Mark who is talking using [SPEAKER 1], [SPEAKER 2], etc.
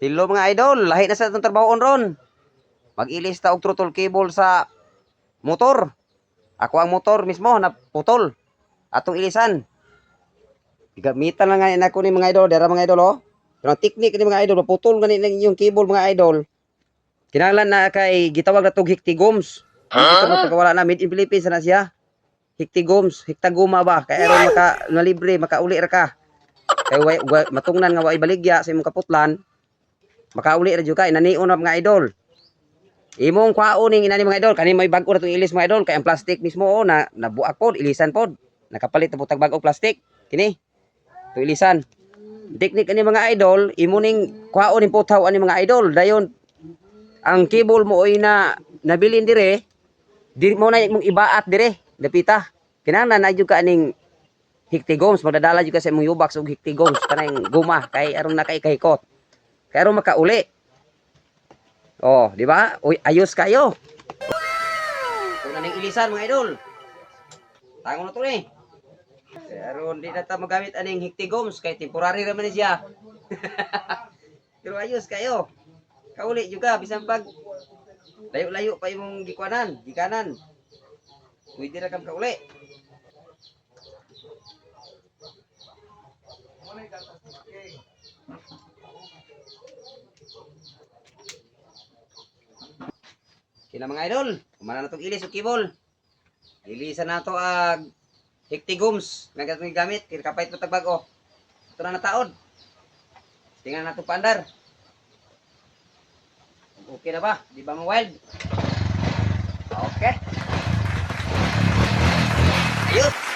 [SPEAKER 1] Hello mga idol, lahi na sa itong trabahoon ron. Mag-ilis ta og throttle cable sa motor. Ako ang motor mismo na putol. Atong ilisan. Gamitan lang nga nako ni mga idol, dara mga idol oh. Pero ang technique ni mga idol, putol gani lang yung cable mga idol. Kinahanglan na kay gitawag na tog hiktigoms. Dito mo tagawala na made in Philippines na siya. Hiktigoms, hiktaguma ba? Kay aron maka na libre, makauli ra ka. Kay matungnan nga way baligya sa imong kaputlan. Makauli ra jud kay nanion na mga idol. Imong kwaon ning inani mga idol, kani may bag-o na tong ilis mga idol kay ang plastic mismo oh, na nabuak pod, ilisan pod. Nakapalit na putag bag-o plastic. Kini. To ilisan. Teknik ani mga idol, imo ning kwaon ning putaw ani mga idol, dayon ang cable mo oy na nabilin dire, di mo na imong ibaat dire, dapita. Kinahanglan na jud ka aning hiktigoms, magdadala jud ka sa imong yubak og hiktigoms kanang guma kay aron na kay kahikot. Kay aron makauli. Oh, di ba? Uy, ayos kayo. Kung naning ilisan mga idol. Tangon na to ni. Pero di na ta magamit aning hiktigoms kay temporary ra man ni siya. Pero ayos kayo. Kauli juga bisan pag layo-layo pa imong gikuanan, gikanan. Pwede ra kam kauli. Kina mga idol, kumana na itong ilis o kibol. Ilisan na ito ang hiktigoms. Nga itong gamit, kapait mo tagbago. Ito na nataod. Tingnan na itong paandar. Okay na ba? Di ba ma-wild? Okay. Ayos!